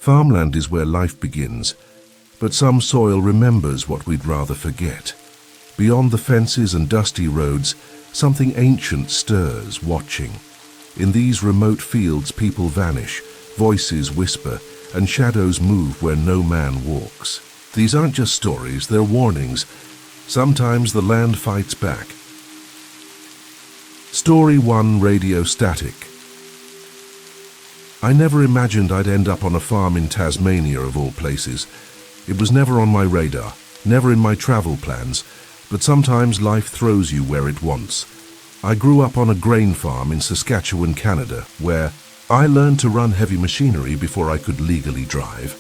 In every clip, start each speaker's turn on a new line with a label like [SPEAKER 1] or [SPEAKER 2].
[SPEAKER 1] Farmland is where life begins, but some soil remembers what we'd rather forget. Beyond the fences and dusty roads, something ancient stirs, watching. In these remote fields, people vanish, voices whisper, and shadows move where no man walks. These aren't just stories, they're warnings. Sometimes the land fights back. Story 1: Radio Static. I never imagined I'd end up on a farm in Tasmania, of all places. It was never on my radar, never in my travel plans, but sometimes life throws you where it wants. I grew up on a grain farm in Saskatchewan, Canada, where I learned to run heavy machinery before I could legally drive.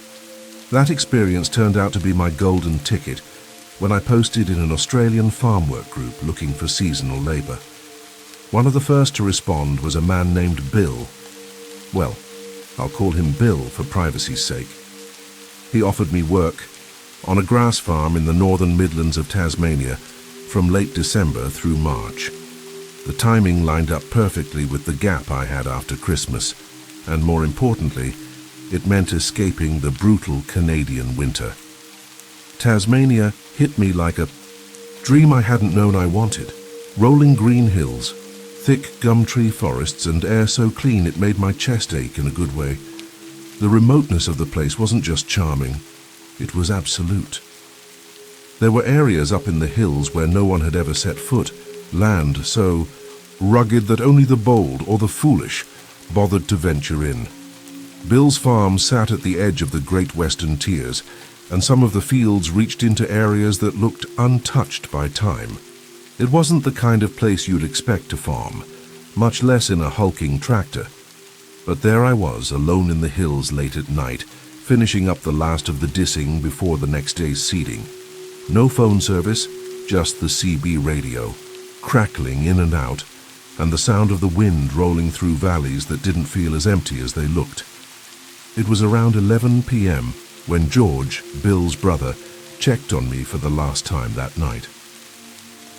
[SPEAKER 1] That experience turned out to be my golden ticket when I posted in an Australian farm work group looking for seasonal labour. One of the first to respond was a man named Bill. Well, I'll call him Bill for privacy's sake. He offered me work on a grass farm in the northern Midlands of Tasmania from late December through March. The timing lined up perfectly with the gap I had after Christmas, and more importantly, it meant escaping the brutal Canadian winter. Tasmania hit me like a dream I hadn't known I wanted. Rolling green hills, thick gum tree forests, and air so clean it made my chest ache in a good way. The remoteness of the place wasn't just charming, it was absolute. There were areas up in the hills where no one had ever set foot, land so rugged that only the bold or the foolish bothered to venture in. Bill's farm sat at the edge of the Great Western Tiers, and some of the fields reached into areas that looked untouched by time. It wasn't the kind of place you'd expect to farm, much less in a hulking tractor. But there I was, alone in the hills late at night, finishing up the last of the dissing before the next day's seeding. No phone service, just the CB radio, crackling in and out, and the sound of the wind rolling through valleys that didn't feel as empty as they looked. It was around 11 p.m. when George, Bill's brother, checked on me for the last time that night.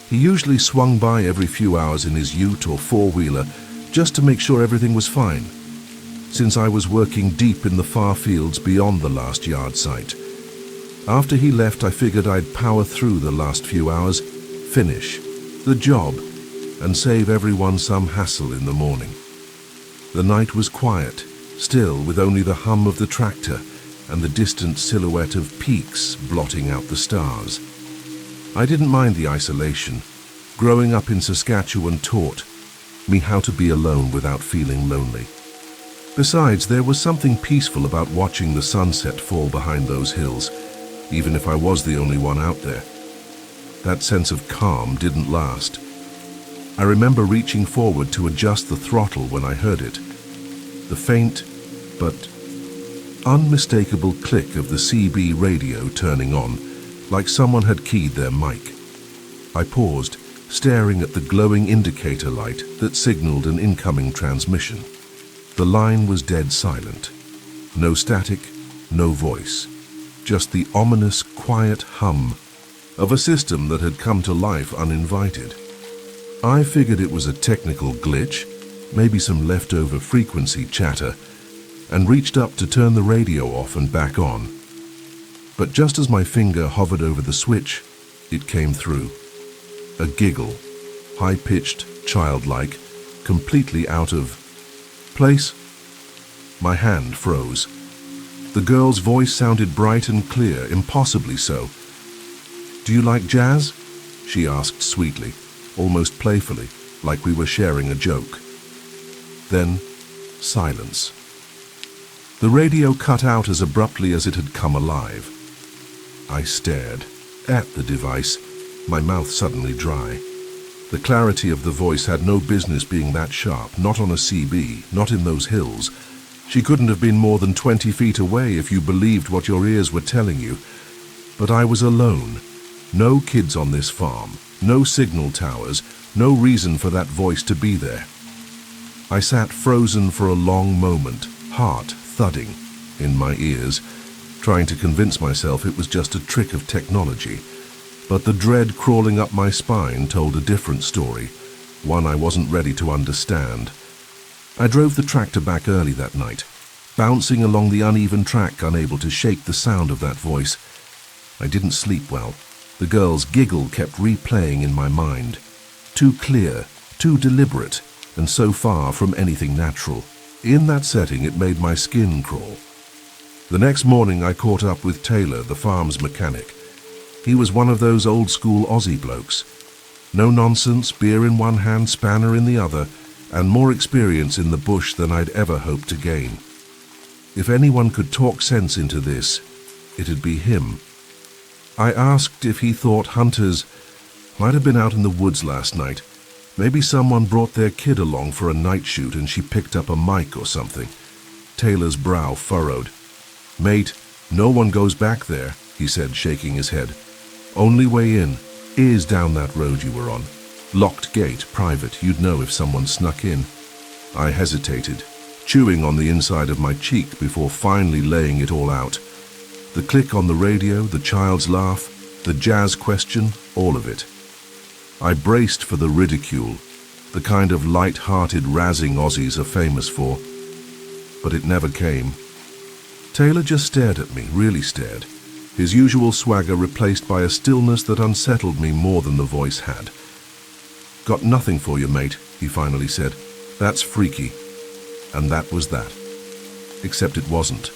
[SPEAKER 1] He usually swung by every few hours in his ute or four-wheeler just to make sure everything was fine, since I was working deep in the far fields beyond the last yard site. After he left, I figured I'd power through the last few hours, finish the job, and save everyone some hassle in the morning. The night was quiet, still, with only the hum of the tractor and the distant silhouette of peaks blotting out the stars. I didn't mind the isolation. Growing up in Saskatchewan taught me how to be alone without feeling lonely. Besides, there was something peaceful about watching the sunset fall behind those hills, even if I was the only one out there. That sense of calm didn't last. I remember reaching forward to adjust the throttle when I heard it. The faint but unmistakable click of the CB radio turning on, like someone had keyed their mic. I paused, staring at the glowing indicator light that signaled an incoming transmission. The line was dead silent. No static, no voice. Just the ominous, quiet hum of a system that had come to life uninvited. I figured it was a technical glitch, maybe some leftover frequency chatter, and reached up to turn the radio off and back on. But just as my finger hovered over the switch, it came through. A giggle, high-pitched, childlike, completely out of place. My hand froze. The girl's voice sounded bright and clear, impossibly so. "Do you like jazz?" she asked sweetly, almost playfully, like we were sharing a joke. Then, silence. The radio cut out as abruptly as it had come alive. I stared at the device, my mouth suddenly dry. The clarity of the voice had no business being that sharp, not on a CB, not in those hills. She couldn't have been more than 20 feet away if you believed what your ears were telling you. But I was alone. No kids on this farm, no signal towers, no reason for that voice to be there. I sat frozen for a long moment, heart thudding in my ears, trying to convince myself it was just a trick of technology. But the dread crawling up my spine told a different story, one I wasn't ready to understand. I drove the tractor back early that night. bouncing along the uneven track, unable to shake the sound of that voice. I didn't sleep well. The girl's giggle kept replaying in my mind. Too clear, too deliberate, and so far from anything natural. In that setting, it made my skin crawl. The next morning, I caught up with Taylor, the farm's mechanic. He was one of those old-school Aussie blokes. No nonsense, beer in one hand, spanner in the other, and more experience in the bush than I'd ever hoped to gain. If anyone could talk sense into this, it'd be him. I asked if he thought hunters might have been out in the woods last night. Maybe someone brought their kid along for a night shoot and she picked up a mic or something. Taylor's brow furrowed. "Mate, no one goes back there," he said, shaking his head. "Only way in is down that road you were on. Locked gate, private, you'd know if someone snuck in." I hesitated, chewing on the inside of my cheek before finally laying it all out. The click on the radio, the child's laugh, the jazz question, all of it. I braced for the ridicule, the kind of light-hearted razzing Aussies are famous for. But it never came. Taylor just stared at me, really stared, his usual swagger replaced by a stillness that unsettled me more than the voice had. "Got nothing for you, mate," he finally said. "That's freaky." And that was that. Except it wasn't.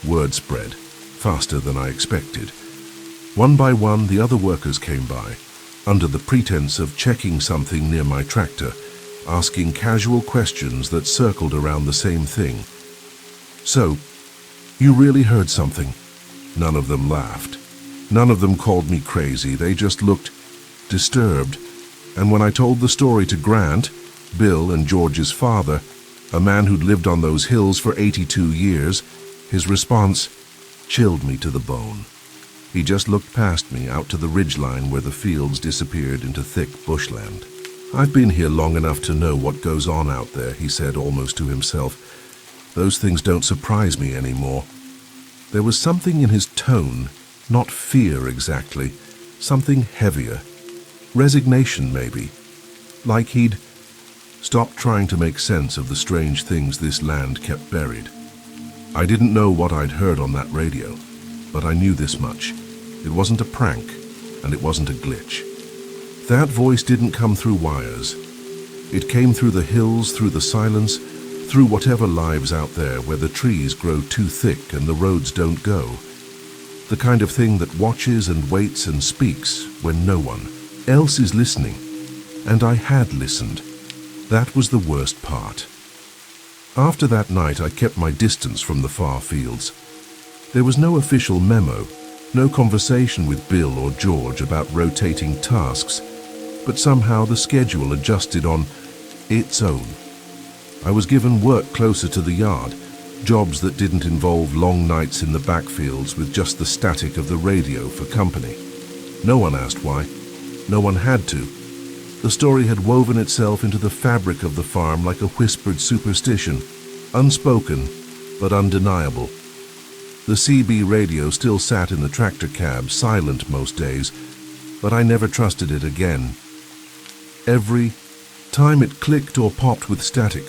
[SPEAKER 1] Word spread, faster than I expected. One by one, the other workers came by, under the pretense of checking something near my tractor, asking casual questions that circled around the same thing. "So, you really heard something?" None of them laughed. None of them called me crazy. They just looked disturbed. And when I told the story to Grant, Bill and George's father, a man who'd lived on those hills for 82 years, his response chilled me to the bone. He just looked past me out to the ridgeline where the fields disappeared into thick bushland. "I've been here long enough to know what goes on out there," he said almost to himself. "Those things don't surprise me anymore." There was something in his tone, not fear exactly, something heavier. Resignation, maybe. Like he'd stopped trying to make sense of the strange things this land kept buried. I didn't know what I'd heard on that radio, but I knew this much. It wasn't a prank, and it wasn't a glitch. That voice didn't come through wires. It came through the hills, through the silence, through whatever lives out there where the trees grow too thick and the roads don't go. The kind of thing that watches and waits and speaks when no one else is listening. And I had listened. That was the worst part. After that night, I kept my distance from the far fields. There was no official memo, no conversation with Bill or George about rotating tasks, but somehow the schedule adjusted on its own. I was given work closer to the yard, jobs that didn't involve long nights in the backfields with just the static of the radio for company. No one asked why. No one had to. The story had woven itself into the fabric of the farm like a whispered superstition, unspoken but undeniable. The CB radio still sat in the tractor cab, silent most days, but I never trusted it again. Every time it clicked or popped with static,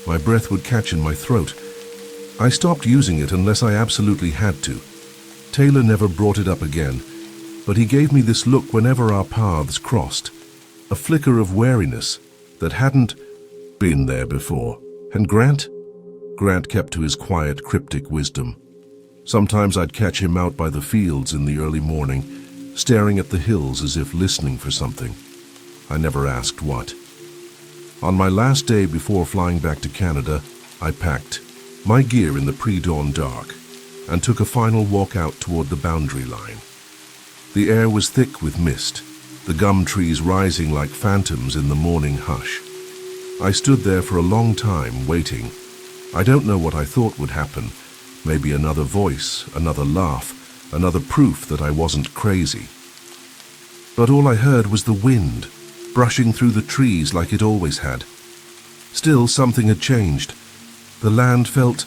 [SPEAKER 1] my breath would catch in my throat. I stopped using it unless I absolutely had to. Taylor never brought it up again, but he gave me this look whenever our paths crossed, a flicker of wariness that hadn't been there before. And Grant? Grant kept to his quiet, cryptic wisdom. Sometimes I'd catch him out by the fields in the early morning, staring at the hills as if listening for something. I never asked what. On my last day before flying back to Canada, I packed my gear in the pre-dawn dark and took a final walk out toward the boundary line. The air was thick with mist, the gum trees rising like phantoms in the morning hush. I stood there for a long time, waiting. I don't know what I thought would happen. Maybe another voice, another laugh, another proof that I wasn't crazy. But all I heard was the wind, brushing through the trees like it always had. Still, something had changed. The land felt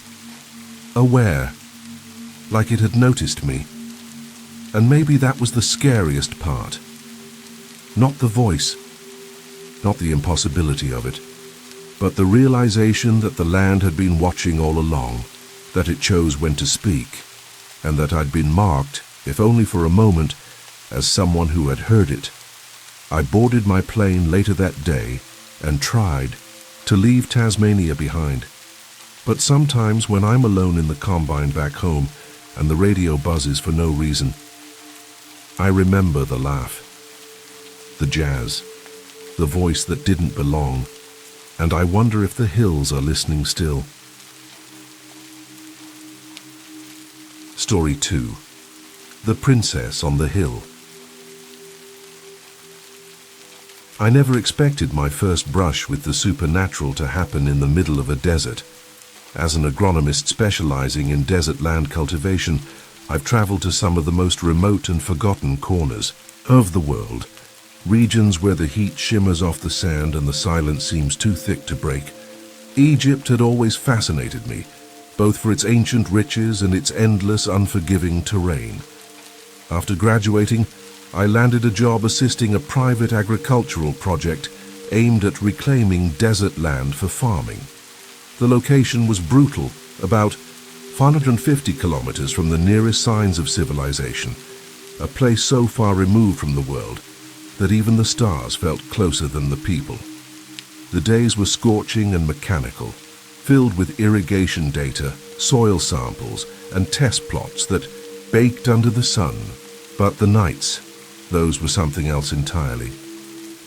[SPEAKER 1] aware, like it had noticed me. And maybe that was the scariest part. Not the voice, not the impossibility of it, but the realization that the land had been watching all along, that it chose when to speak, and that I'd been marked, if only for a moment, as someone who had heard it. I boarded my plane later that day and tried to leave Tasmania behind. But sometimes when I'm alone in the combine back home and the radio buzzes for no reason, I remember the laugh, the jazz, the voice that didn't belong, and I wonder if the hills are listening still. Story 2. The Princess on the Hill. I never expected my first brush with the supernatural to happen in the middle of a desert. As an agronomist specializing in desert land cultivation, I've traveled to some of the most remote and forgotten corners of the world, regions where the heat shimmers off the sand and the silence seems too thick to break. Egypt had always fascinated me, both for its ancient riches and its endless, unforgiving terrain. After graduating, I landed a job assisting a private agricultural project aimed at reclaiming desert land for farming. The location was brutal, about 450 kilometers from the nearest signs of civilization, a place so far removed from the world that even the stars felt closer than the people. The days were scorching and mechanical, filled with irrigation data, soil samples, and test plots that baked under the sun. But the nights, those were something else entirely.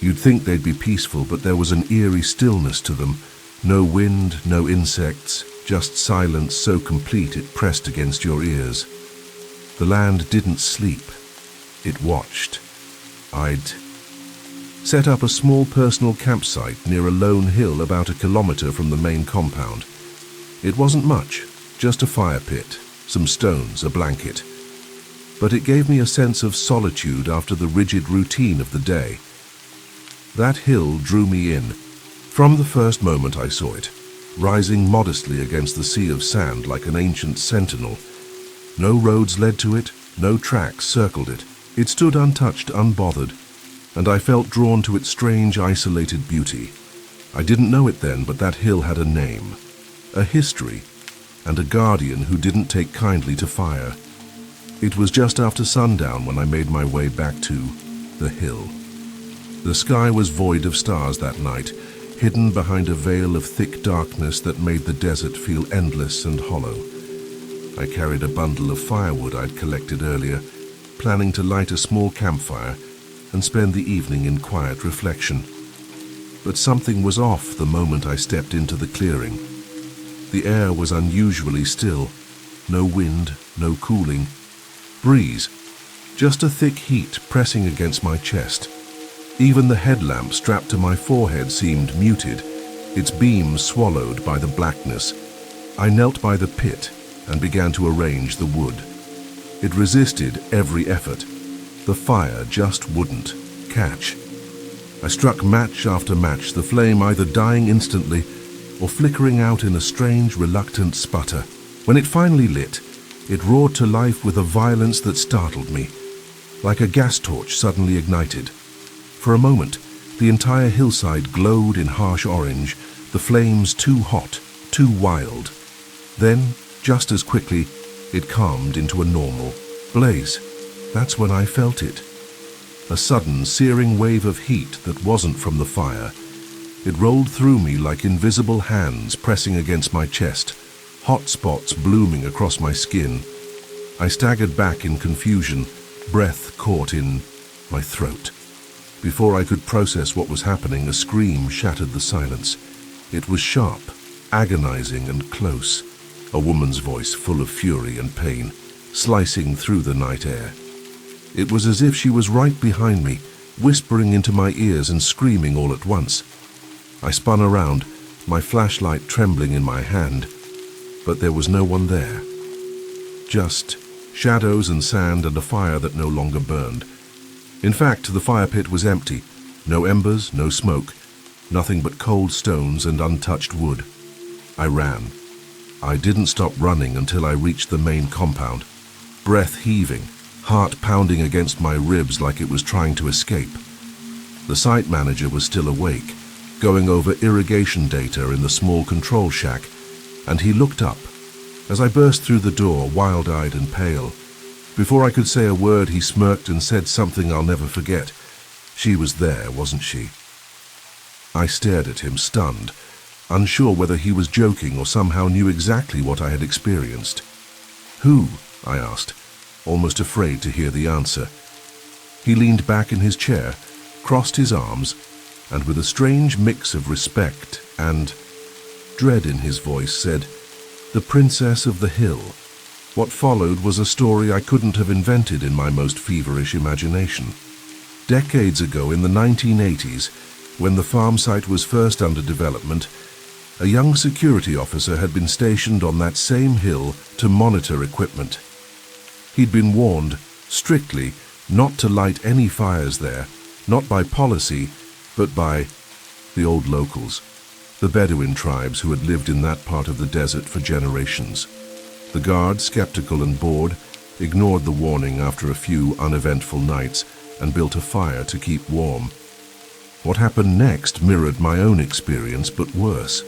[SPEAKER 1] You'd think they'd be peaceful, but there was an eerie stillness to them. No wind, no insects, just silence so complete it pressed against your ears. The land didn't sleep. It watched. I'd set up a small personal campsite near a lone hill about 1 kilometer from the main compound. It wasn't much, just a fire pit, some stones, a blanket. But it gave me a sense of solitude after the rigid routine of the day. That hill drew me in, from the first moment I saw it, rising modestly against the sea of sand like an ancient sentinel. No roads led to it, no tracks circled it. It stood untouched, unbothered, and I felt drawn to its strange, isolated beauty. I didn't know it then, but that hill had a name, a history, and a guardian who didn't take kindly to fire. It was just after sundown when I made my way back to the hill. The sky was void of stars that night, hidden behind a veil of thick darkness that made the desert feel endless and hollow. I carried a bundle of firewood I'd collected earlier, planning to light a small campfire and spend the evening in quiet reflection. But something was off the moment I stepped into the clearing. The air was unusually still, no wind, no cooling breeze, just a thick heat pressing against my chest. Even the headlamp strapped to my forehead seemed muted, its beams swallowed by the blackness. I knelt by the pit and began to arrange the wood. It resisted every effort. The fire just wouldn't catch. I struck match after match, the flame either dying instantly or flickering out in a strange, reluctant sputter. When it finally lit, it roared to life with a violence that startled me, like a gas torch suddenly ignited. For a moment, the entire hillside glowed in harsh orange, the flames too hot, too wild. Then, just as quickly, it calmed into a normal blaze. That's when I felt it. A sudden, searing wave of heat that wasn't from the fire. It rolled through me like invisible hands pressing against my chest, hot spots blooming across my skin. I staggered back in confusion, breath caught in my throat. Before I could process what was happening, a scream shattered the silence. It was sharp, agonizing, and close, a woman's voice full of fury and pain, slicing through the night air. It was as if she was right behind me, whispering into my ears and screaming all at once. I spun around, my flashlight trembling in my hand, but there was no one there. Just shadows and sand and a fire that no longer burned. In fact, the fire pit was empty. No embers, no smoke, nothing but cold stones and untouched wood. I ran. I didn't stop running until I reached the main compound, breath heaving, heart pounding against my ribs like it was trying to escape. The site manager was still awake, going over irrigation data in the small control shack, and he looked up. As I burst through the door, wild-eyed and pale, before I could say a word, he smirked and said something I'll never forget. She was there, wasn't she? I stared at him, stunned, unsure whether he was joking or somehow knew exactly what I had experienced. "Who?" I asked, almost afraid to hear the answer. He leaned back in his chair, crossed his arms, and with a strange mix of respect and dread in his voice said, "The Princess of the Hill." What followed was a story I couldn't have invented in my most feverish imagination. Decades ago, in the 1980s, when the farm site was first under development, a young security officer had been stationed on that same hill to monitor equipment. He'd been warned, strictly, not to light any fires there, not by policy, but by the old locals, the Bedouin tribes who had lived in that part of the desert for generations. The guard, skeptical and bored, ignored the warning after a few uneventful nights and built a fire to keep warm. What happened next mirrored my own experience, but worse.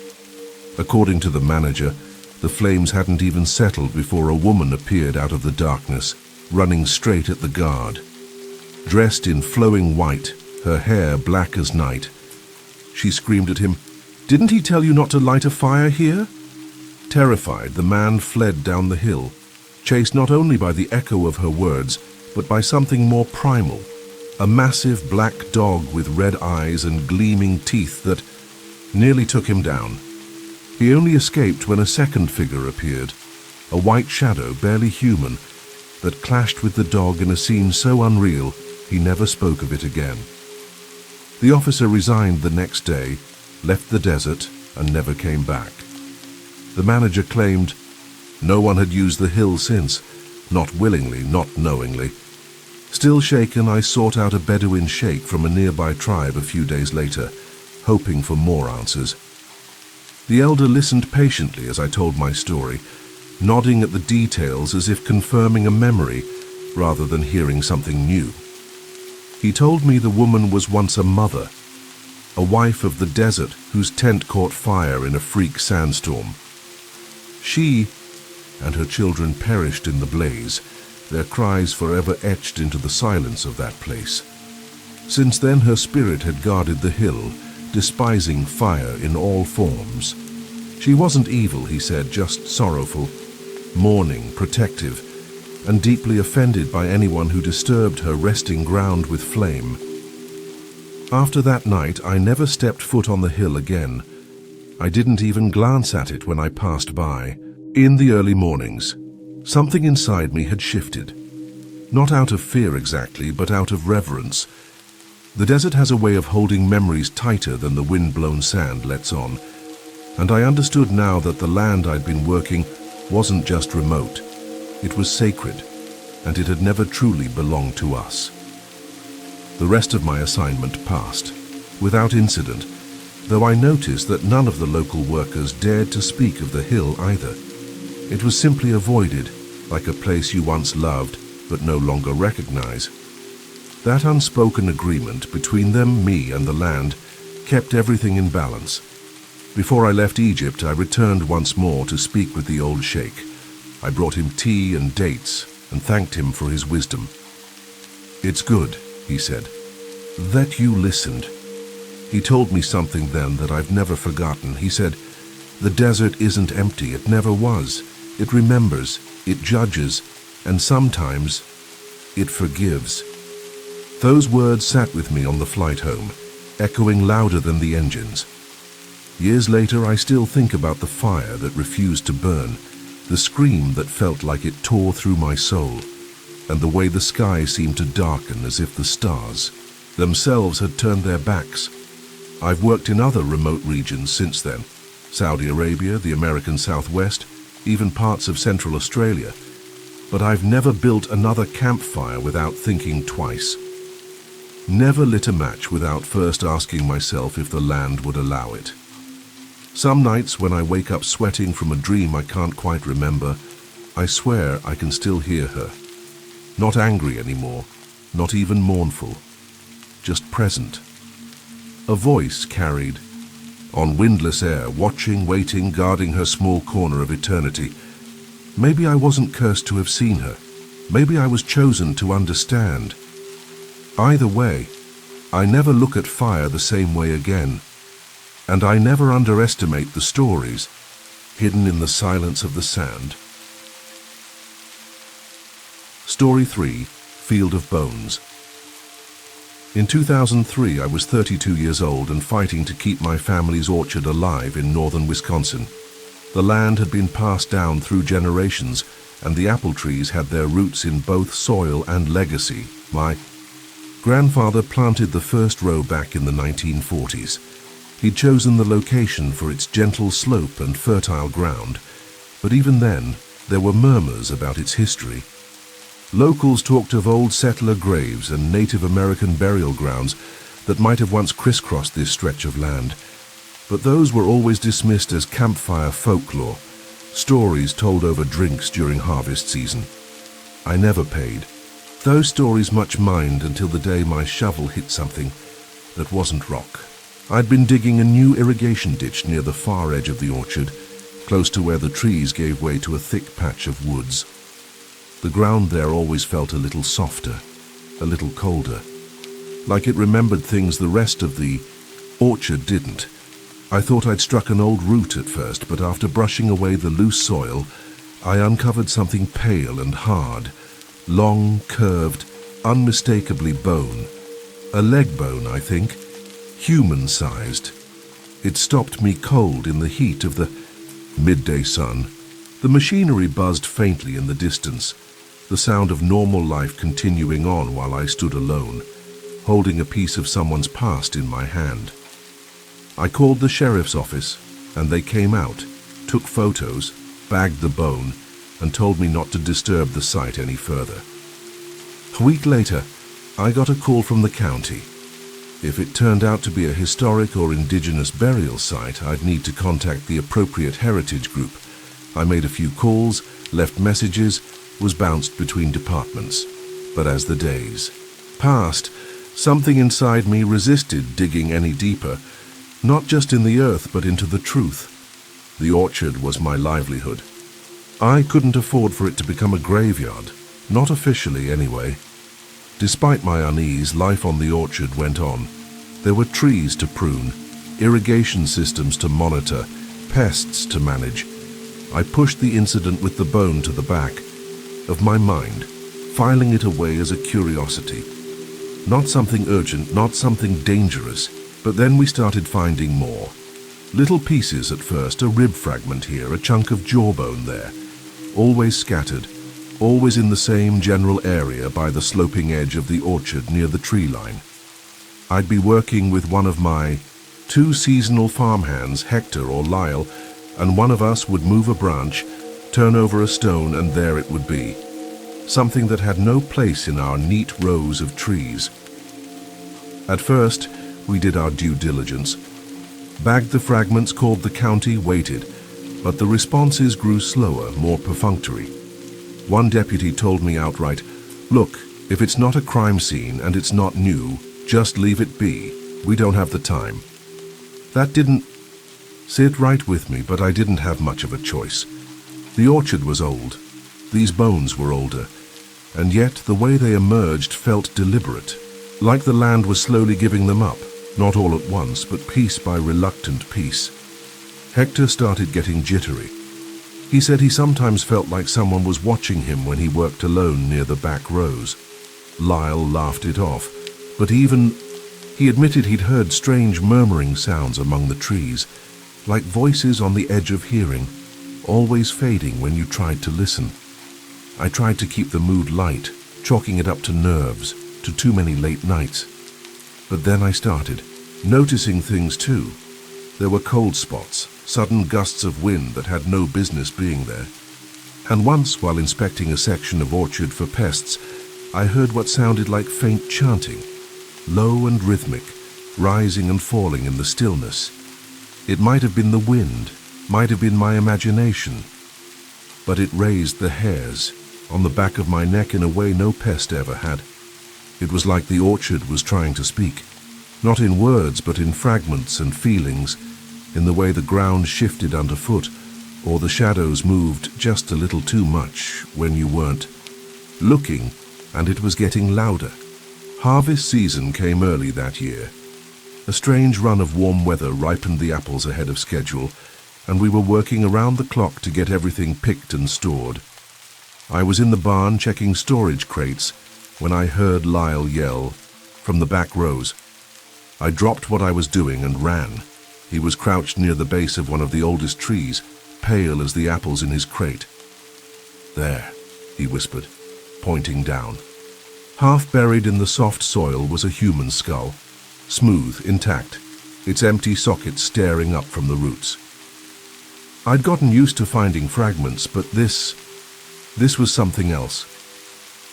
[SPEAKER 1] According to the manager, the flames hadn't even settled before a woman appeared out of the darkness, running straight at the guard. Dressed in flowing white, her hair black as night, she screamed at him, "Didn't he tell you not to light a fire here?" Terrified, the man fled down the hill, chased not only by the echo of her words, but by something more primal, a massive black dog with red eyes and gleaming teeth that nearly took him down. He only escaped when a second figure appeared, a white shadow, barely human, that clashed with the dog in a scene so unreal he never spoke of it again. The officer resigned the next day, left the desert, and never came back. The manager claimed no one had used the hill since, not willingly, not knowingly. Still shaken, I sought out a Bedouin sheikh from a nearby tribe a few days later, hoping for more answers. The elder listened patiently as I told my story, nodding at the details as if confirming a memory rather than hearing something new. He told me the woman was once a mother, a wife of the desert whose tent caught fire in a freak sandstorm. She and her children perished in the blaze, their cries forever etched into the silence of that place. Since then her spirit had guarded the hill, despising fire in all forms. She wasn't evil, he said, just sorrowful, mourning, protective, and deeply offended by anyone who disturbed her resting ground with flame. After that night, I never stepped foot on the hill again. I didn't even glance at it when I passed by. In the early mornings, something inside me had shifted. Not out of fear exactly, but out of reverence. The desert has a way of holding memories tighter than the wind-blown sand lets on, and I understood now that the land I'd been working wasn't just remote. It was sacred, and it had never truly belonged to us. The rest of my assignment passed, without incident, though I noticed that none of the local workers dared to speak of the hill either. It was simply avoided, like a place you once loved but no longer recognize. That unspoken agreement between them, me, and the land kept everything in balance. Before I left Egypt, I returned once more to speak with the old sheikh. I brought him tea and dates and thanked him for his wisdom. "It's good," he said, "that you listened." He told me something then that I've never forgotten. He said, "The desert isn't empty, it never was. It remembers, it judges, and sometimes it forgives." Those words sat with me on the flight home, echoing louder than the engines. Years later, I still think about the fire that refused to burn, the scream that felt like it tore through my soul, and the way the sky seemed to darken as if the stars themselves had turned their backs. I've worked in other remote regions since then, Saudi Arabia, the American Southwest, even parts of Central Australia, but I've never built another campfire without thinking twice. Never lit a match without first asking myself if the land would allow it. Some nights when I wake up sweating from a dream I can't quite remember, I swear I can still hear her. Not angry anymore, not even mournful, just present. A voice carried, on windless air, watching, waiting, guarding her small corner of eternity. Maybe I wasn't cursed to have seen her. Maybe I was chosen to understand. Either way, I never look at fire the same way again, and I never underestimate the stories hidden in the silence of the sand. Story 3, Field of Bones. In 2003, I was 32 years old and fighting to keep my family's orchard alive in northern Wisconsin. The land had been passed down through generations, and the apple trees had their roots in both soil and legacy. My grandfather planted the first row back in the 1940s. He'd chosen the location for its gentle slope and fertile ground, but even then, there were murmurs about its history. Locals talked of old settler graves and Native American burial grounds that might have once crisscrossed this stretch of land, but those were always dismissed as campfire folklore, stories told over drinks during harvest season. I never paid those stories much mind until the day my shovel hit something that wasn't rock. I'd been digging a new irrigation ditch near the far edge of the orchard, close to where the trees gave way to a thick patch of woods. The ground there always felt a little softer, a little colder, like it remembered things the rest of the orchard didn't. I thought I'd struck an old root at first, but after brushing away the loose soil, I uncovered something pale and hard, long, curved, unmistakably bone. A leg bone, I think, human-sized. It stopped me cold in the heat of the midday sun. The machinery buzzed faintly in the distance, the sound of normal life continuing on while I stood alone, holding a piece of someone's past in my hand. I called the sheriff's office, and they came out, took photos, bagged the bone, and told me not to disturb the site any further. A week later, I got a call from the county. If it turned out to be a historic or indigenous burial site, I'd need to contact the appropriate heritage group. I made a few calls, left messages, was bounced between departments. But as the days passed, something inside me resisted digging any deeper, not just in the earth but into the truth. The orchard was my livelihood. I couldn't afford for it to become a graveyard, not officially anyway. Despite my unease, life on the orchard went on. There were trees to prune, irrigation systems to monitor, pests to manage. I pushed the incident with the bone to the back of my mind, filing it away as a curiosity. Not something urgent, not something dangerous, but then we started finding more. Little pieces at first, a rib fragment here, a chunk of jawbone there, always scattered, always in the same general area by the sloping edge of the orchard near the tree line. I'd be working with one of my 2 seasonal farmhands, Hector or Lyle, and one of us would move a branch, turn over a stone, and there it would be. Something that had no place in our neat rows of trees. At first, we did our due diligence. Bagged the fragments, called the county, waited, but the responses grew slower, more perfunctory. One deputy told me outright, "Look, if it's not a crime scene and it's not new, just leave it be. We don't have the time." That didn't sit right with me, but I didn't have much of a choice. The orchard was old. These bones were older. And yet the way they emerged felt deliberate, like the land was slowly giving them up, not all at once, but piece by reluctant piece. Hector started getting jittery. He said he sometimes felt like someone was watching him when he worked alone near the back rows. Lyle laughed it off, but he admitted he'd heard strange murmuring sounds among the trees, like voices on the edge of hearing, always fading when you tried to listen. I tried to keep the mood light, chalking it up to nerves, to too many late nights. But then I started noticing things too. There were cold spots, sudden gusts of wind that had no business being there. And once, while inspecting a section of orchard for pests, I heard what sounded like faint chanting, low and rhythmic, rising and falling in the stillness. It might have been the wind, might have been my imagination, but it raised the hairs on the back of my neck in a way no pest ever had. It was like the orchard was trying to speak, not in words but in fragments and feelings, in the way the ground shifted underfoot, or the shadows moved just a little too much when you weren't looking, and it was getting louder. Harvest season came early that year. A strange run of warm weather ripened the apples ahead of schedule, and we were working around the clock to get everything picked and stored. I was in the barn checking storage crates when I heard Lyle yell from the back rows. I dropped what I was doing and ran. He was crouched near the base of one of the oldest trees, pale as the apples in his crate. "There," he whispered, pointing down. Half buried in the soft soil was a human skull, smooth, intact, its empty socket staring up from the roots. I'd gotten used to finding fragments, but this was something else.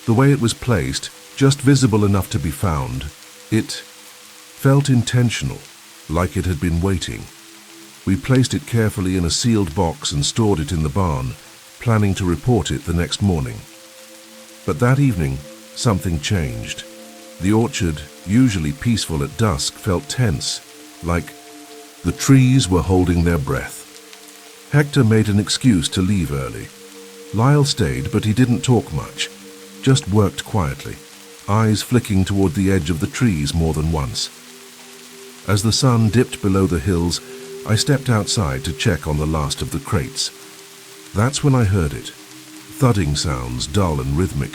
[SPEAKER 1] The way it was placed, just visible enough to be found, it felt intentional, like it had been waiting. We placed it carefully in a sealed box and stored it in the barn, planning to report it the next morning. But that evening, something changed. The orchard, usually peaceful at dusk, felt tense, like the trees were holding their breath. Hector made an excuse to leave early. Lyle stayed, but he didn't talk much, just worked quietly, eyes flicking toward the edge of the trees more than once. As the sun dipped below the hills, I stepped outside to check on the last of the crates. That's when I heard it. Thudding sounds, dull and rhythmic,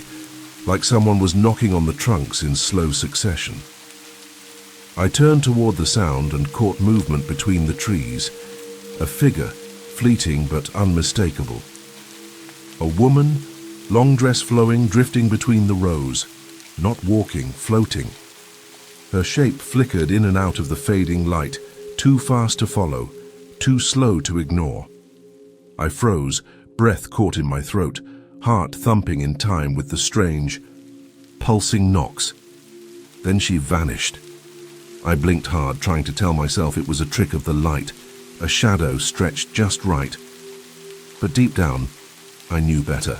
[SPEAKER 1] like someone was knocking on the trunks in slow succession. I turned toward the sound and caught movement between the trees, a figure, fleeting but unmistakable. A woman, long dress flowing, drifting between the rows, not walking, floating. Her shape flickered in and out of the fading light, too fast to follow, too slow to ignore. I froze, breath caught in my throat, heart thumping in time with the strange, pulsing knocks. Then she vanished. I blinked hard, trying to tell myself it was a trick of the light, a shadow stretched just right. But deep down, I knew better.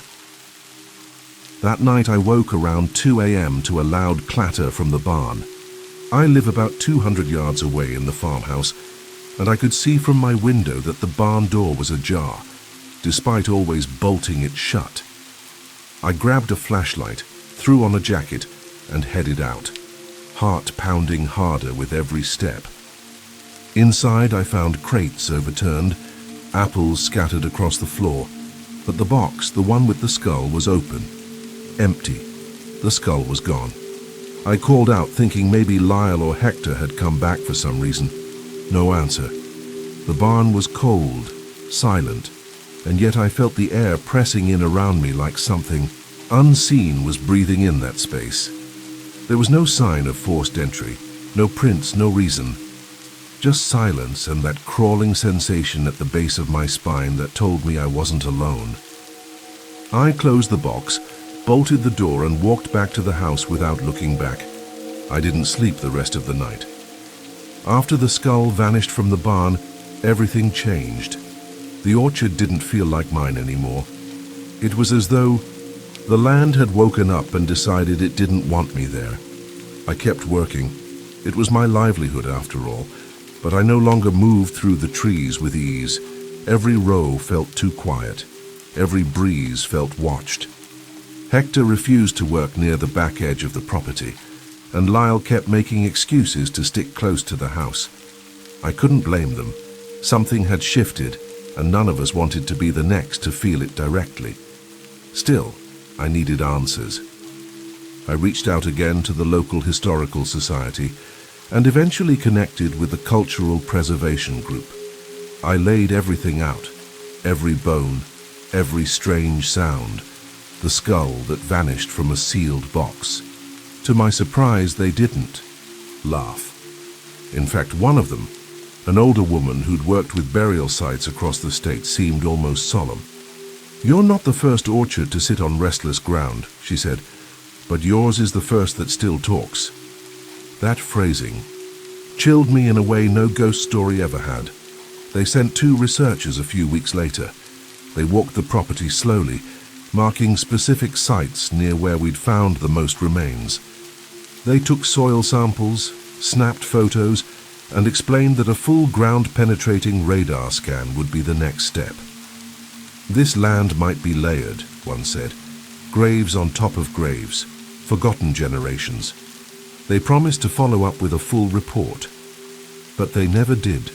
[SPEAKER 1] That night I woke around 2 a.m. to a loud clatter from the barn. I live about 200 yards away in the farmhouse, and I could see from my window that the barn door was ajar, despite always bolting it shut. I grabbed a flashlight, threw on a jacket, and headed out, heart pounding harder with every step. Inside I found crates overturned, apples scattered across the floor, but the box, the one with the skull, was open, empty. The skull was gone. I called out, thinking maybe Lyle or Hector had come back for some reason. No answer. The barn was cold, silent, and yet I felt the air pressing in around me like something unseen was breathing in that space. There was no sign of forced entry, no prints, no reason. Just silence and that crawling sensation at the base of my spine that told me I wasn't alone. I closed the box, bolted the door, and walked back to the house without looking back. I didn't sleep the rest of the night. After the skull vanished from the barn, everything changed. The orchard didn't feel like mine anymore. It was as though the land had woken up and decided it didn't want me there. I kept working. It was my livelihood after all, but I no longer moved through the trees with ease. Every row felt too quiet. Every breeze felt watched. Hector refused to work near the back edge of the property, and Lyle kept making excuses to stick close to the house. I couldn't blame them. Something had shifted, and none of us wanted to be the next to feel it directly. Still, I needed answers. I reached out again to the local historical society and eventually connected with the cultural preservation group. I laid everything out, every bone, every strange sound, the skull that vanished from a sealed box. To my surprise, they didn't laugh. In fact, one of them, an older woman who'd worked with burial sites across the state, seemed almost solemn. "You're not the first orchard to sit on restless ground," she said, "but yours is the first that still talks." That phrasing chilled me in a way no ghost story ever had. They sent 2 researchers a few weeks later. They walked the property slowly, marking specific sites near where we'd found the most remains. They took soil samples, snapped photos, and explained that a full ground-penetrating radar scan would be the next step. This land might be layered, one said, graves on top of graves, forgotten generations. They promised to follow up with a full report, but they never did.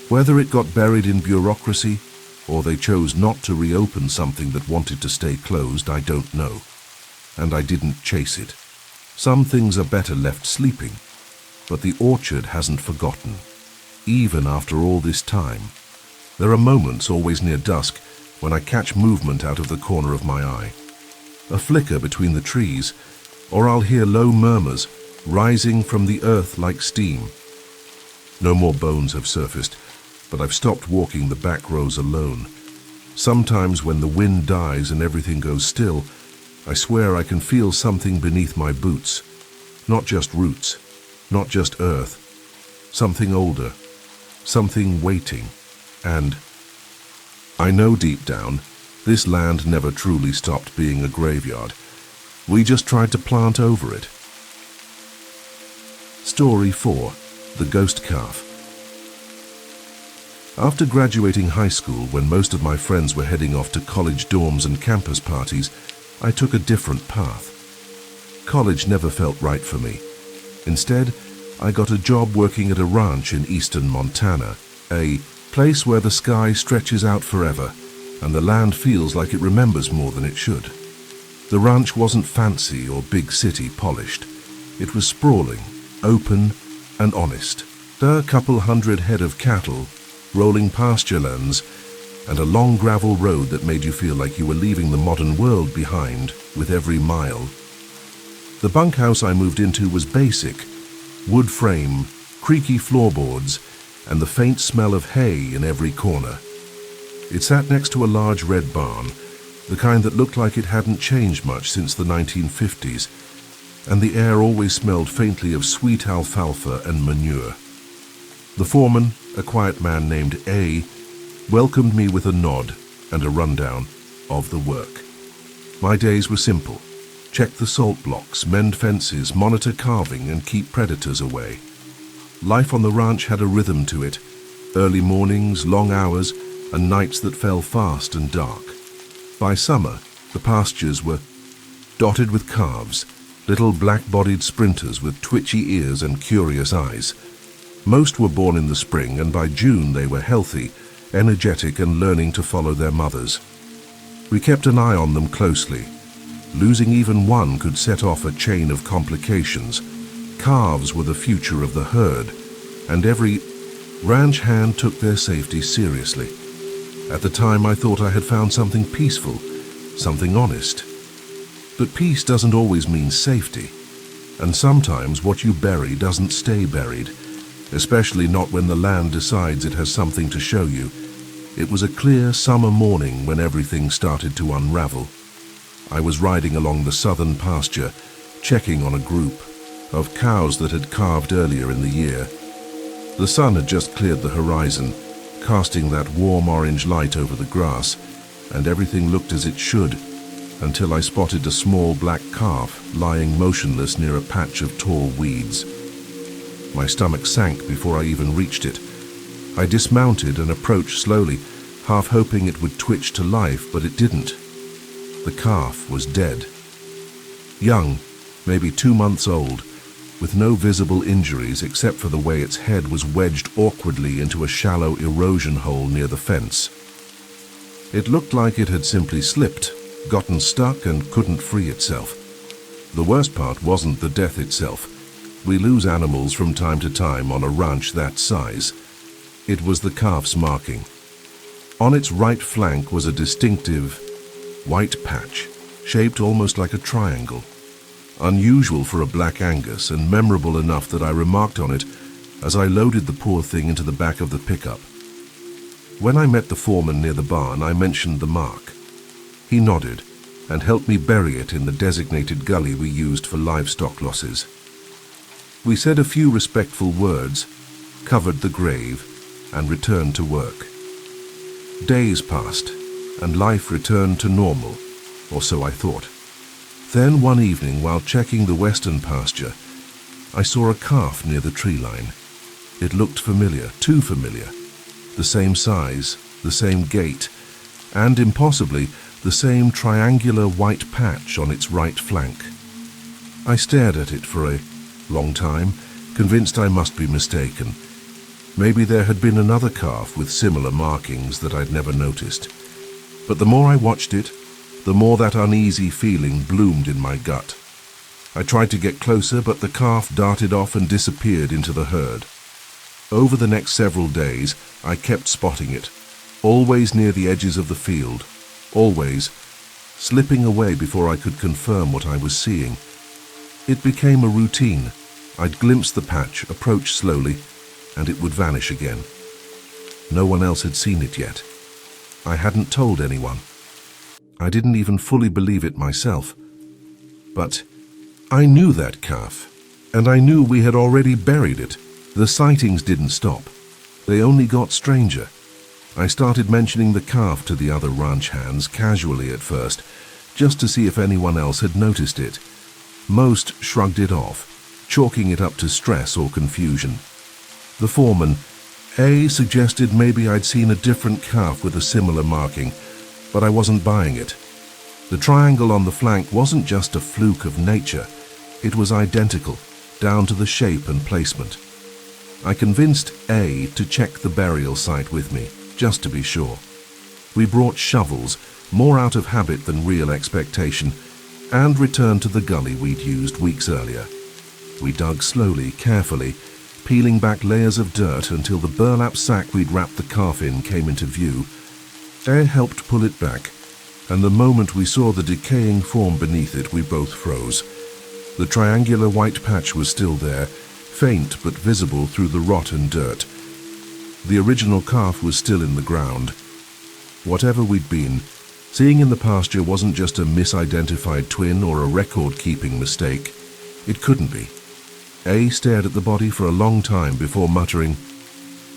[SPEAKER 1] Whether it got buried in bureaucracy, or they chose not to reopen something that wanted to stay closed, I don't know. And I didn't chase it. Some things are better left sleeping, but the orchard hasn't forgotten, even after all this time. There are moments, always near dusk, when I catch movement out of the corner of my eye. A flicker between the trees, or I'll hear low murmurs rising from the earth like steam. No more bones have surfaced, but I've stopped walking the back rows alone. Sometimes when the wind dies and everything goes still, I swear I can feel something beneath my boots. Not just roots, not just earth. Something older, something waiting. And I know deep down, this land never truly stopped being a graveyard. We just tried to plant over it. Story 4. The Ghost Calf. After graduating high school, when most of my friends were heading off to college dorms and campus parties, I took a different path. College never felt right for me. Instead, I got a job working at a ranch in eastern Montana, a place where the sky stretches out forever and the land feels like it remembers more than it should. The ranch wasn't fancy or big city polished. It was sprawling, open and honest. A couple hundred head of cattle, rolling pasture lands, and a long gravel road that made you feel like you were leaving the modern world behind with every mile. The bunkhouse I moved into was basic: wood frame, creaky floorboards, and the faint smell of hay in every corner. It sat next to a large red barn, the kind that looked like it hadn't changed much since the 1950s, and the air always smelled faintly of sweet alfalfa and manure. The foreman, a quiet man named A, welcomed me with a nod and a rundown of the work. My days were simple: check the salt blocks, mend fences, monitor calving, and keep predators away. Life on the ranch had a rhythm to it: early mornings, long hours, and nights that fell fast and dark. By summer, the pastures were dotted with calves, little black-bodied sprinters with twitchy ears and curious eyes. Most were born in the spring, and by June they were healthy, energetic, and learning to follow their mothers. We kept an eye on them closely. Losing even one could set off a chain of complications. Calves were the future of the herd, and every ranch hand took their safety seriously. At the time, I thought I had found something peaceful, something honest. But peace doesn't always mean safety, and sometimes what you bury doesn't stay buried, especially not when the land decides it has something to show you. It was a clear summer morning when everything started to unravel. I was riding along the southern pasture, checking on a group of cows that had calved earlier in the year. The sun had just cleared the horizon, casting that warm orange light over the grass, and everything looked as it should, until I spotted a small black calf lying motionless near a patch of tall weeds. My stomach sank before I even reached it. I dismounted and approached slowly, half hoping it would twitch to life, but it didn't. The calf was dead. Young, maybe 2 months old, with no visible injuries except for the way its head was wedged awkwardly into a shallow erosion hole near the fence. It looked like it had simply slipped, gotten stuck, and couldn't free itself. The worst part wasn't the death itself. We lose animals from time to time on a ranch that size. It was the calf's marking. On its right flank was a distinctive white patch, shaped almost like a triangle. Unusual for a black Angus, and memorable enough that I remarked on it as I loaded the poor thing into the back of the pickup. When I met the foreman near the barn, I mentioned the mark. He nodded and helped me bury it in the designated gully we used for livestock losses. We said a few respectful words, covered the grave, and returned to work. Days passed, and life returned to normal, or so I thought. Then one evening, while checking the western pasture, I saw a calf near the tree line. It looked familiar, too familiar. The same size, the same gait, and impossibly the same triangular white patch on its right flank. I stared at it for a long time, convinced I must be mistaken. Maybe there had been another calf with similar markings that I'd never noticed. But the more I watched it, the more that uneasy feeling bloomed in my gut. I tried to get closer, but the calf darted off and disappeared into the herd. Over the next several days, I kept spotting it, always near the edges of the field, always slipping away before I could confirm what I was seeing. It became a routine. I'd glimpse the patch, approach slowly, and it would vanish again. No one else had seen it yet. I hadn't told anyone. I didn't even fully believe it myself. But I knew that calf, and I knew we had already buried it. The sightings didn't stop. They only got stranger. I started mentioning the calf to the other ranch hands casually at first, just to see if anyone else had noticed it. Most shrugged it off, chalking it up to stress or confusion. The foreman, A, suggested maybe I'd seen a different calf with a similar marking, but I wasn't buying it. The triangle on the flank wasn't just a fluke of nature. It was identical, down to the shape and placement. I convinced A to check the burial site with me, just to be sure. We brought shovels, more out of habit than real expectation, and returned to the gully we'd used weeks earlier. We dug slowly, carefully, peeling back layers of dirt until the burlap sack we'd wrapped the calf in came into view. Air helped pull it back, and the moment we saw the decaying form beneath it, we both froze. The triangular white patch was still there, faint but visible through the rot and dirt. The original calf was still in the ground. Whatever we'd been, seeing in the pasture wasn't just a misidentified twin or a record-keeping mistake. It couldn't be. A stared at the body for a long time before muttering,